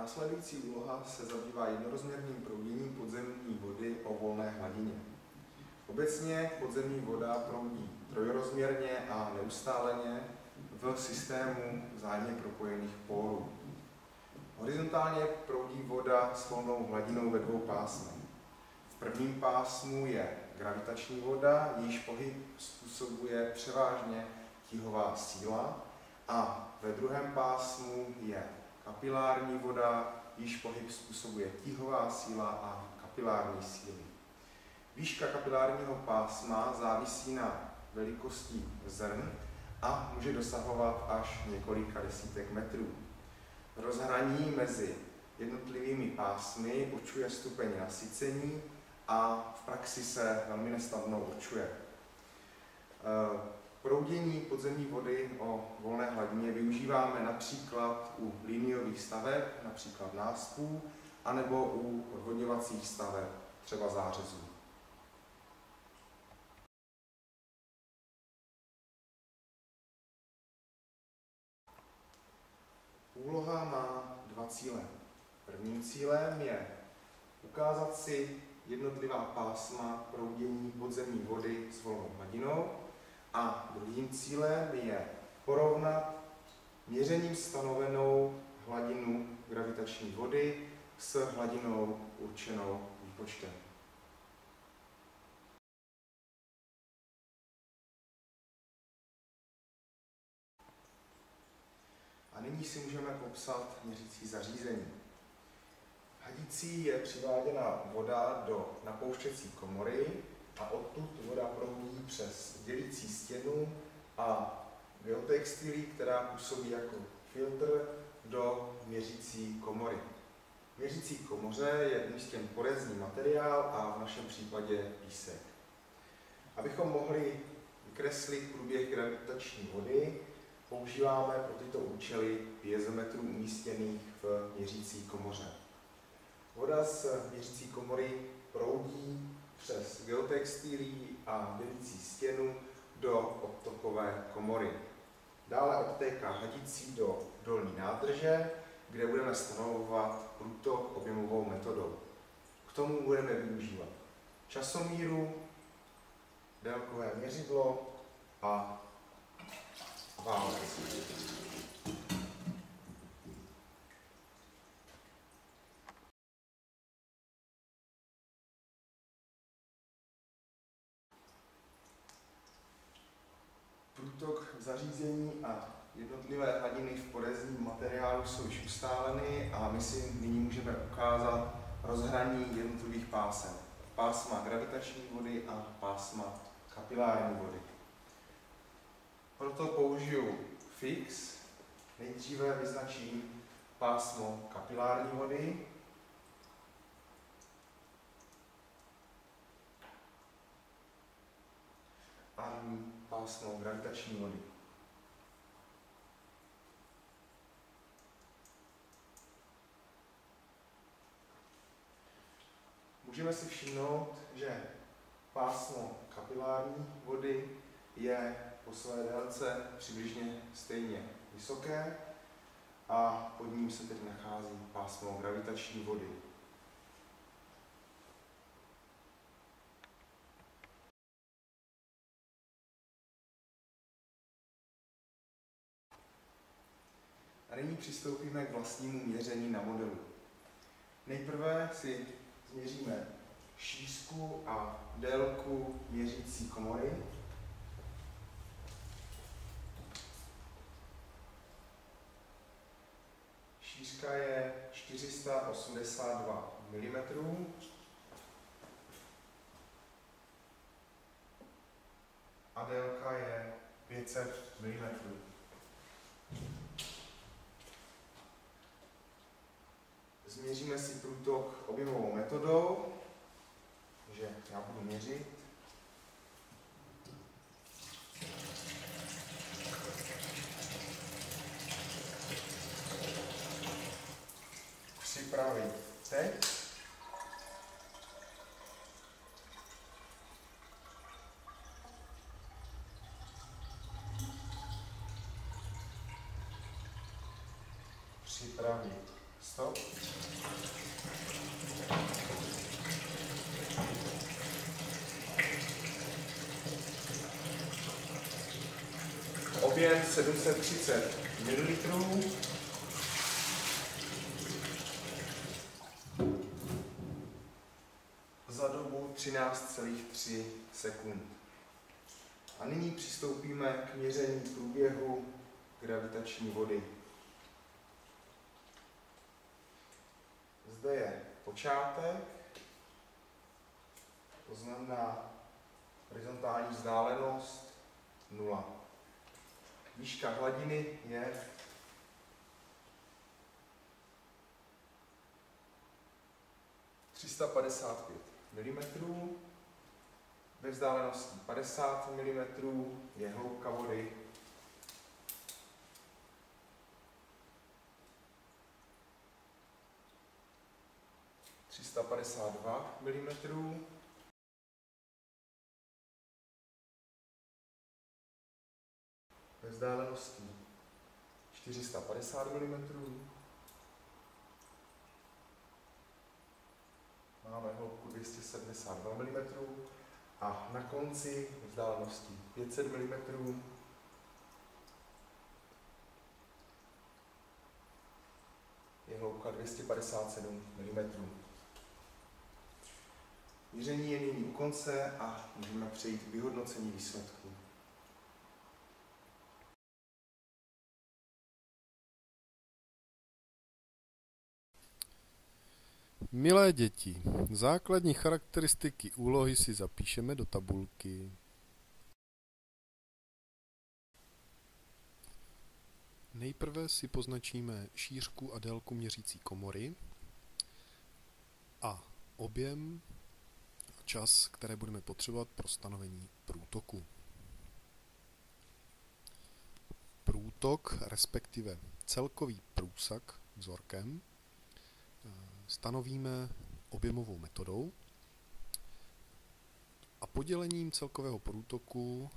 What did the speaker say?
Následující úloha se zabývá jednorozměrným prouděním podzemní vody o volné hladině. Obecně podzemní voda proudí trojrozměrně a neustáleně v systému vzájemně propojených pórů. Horizontálně proudí voda s volnou hladinou ve dvou pásmech. V prvním pásmu je gravitační voda, jejíž pohyb způsobuje převážně tíhová síla, a ve druhém pásmu je kapilární voda, jejíž pohyb způsobuje tíhová síla a kapilární síly. Výška kapilárního pásma závisí na velikosti zrn a může dosahovat až několika desítek metrů. Rozhraní mezi jednotlivými pásmy určuje stupeň nasycení a v praxi se velmi nesnadno určuje. Proudění podzemní vody o volné hladině využíváme například u liniových staveb, například náspů, anebo u odvodňovacích staveb, třeba zářezů. Úloha má dva cíle. Prvním cílem je ukázat si jednotlivá pásma proudění podzemní vody s volnou hladinou a druhým cílem je porovnat měřením stanovenou hladinu gravitační vody s hladinou určenou výpočtem. A nyní si můžeme popsat měřící zařízení. Hadící je přiváděna voda do napouštěcí komory a odtud voda proudí přes dělící stěnu a geotextilí, která působí jako filtr, do měřící komory. V měřící komoře je umístěn porezní materiál a v našem případě písek. Abychom mohli vykreslit průběh gravitační vody, používáme pro tyto účely piezometrů umístěných v měřící komoře. Voda z měřící komory proudí přes geotextilí a dělící stěnu do odtokové komory. Dále odtéká hadicí do dolní nádrže, kde budeme stanovovat průtok objemovou metodou. K tomu budeme využívat časomíru, délkové měřidlo a válec. Průtok v zařízení a jednotlivé hladiny v porezním materiálu jsou již ustáleny a my si nyní můžeme ukázat rozhraní jednotlivých pásem. Pásma gravitační vody a pásma kapilární vody. Proto použiju fix. Nejdříve vyznačím pásmo kapilární vody. A pásmo gravitační vody. Můžeme si všimnout, že pásmo kapilární vody je po své délce přibližně stejně vysoké a pod ním se teď nachází pásmo gravitační vody. A nyní přistoupíme k vlastnímu měření na modelu. Nejprve si změříme šířku a délku měřící komory. Šířka je 482 mm a délka je 500 mm. Změříme si průtok objemovou metodou, takže já budu měřit. Připravit teď. Připravit Stop. Objem 730 ml. Za dobu 13,3 sekund. A nyní přistoupíme k měření průběhu gravitační vody. Zde je počátek, to znamená horizontální vzdálenost 0. Výška hladiny je 355 mm. Ve vzdálenosti 50 mm je hloubka vody 352 mm. Ve vzdálenosti 450 mm. Máme hloubku 272 mm. A na konci vzdálenosti 500 mm je hloubka 257 mm. Měření je nyní u konce a můžeme přejít k vyhodnocení výsledků. Milé děti, základní charakteristiky úlohy si zapíšeme do tabulky. Nejprve si poznačíme šířku a délku měřící komory a objem a čas, které budeme potřebovat pro stanovení průtoku. Průtok, respektive celkový průsak vzorkem, stanovíme objemovou metodou a podělením celkového průtoku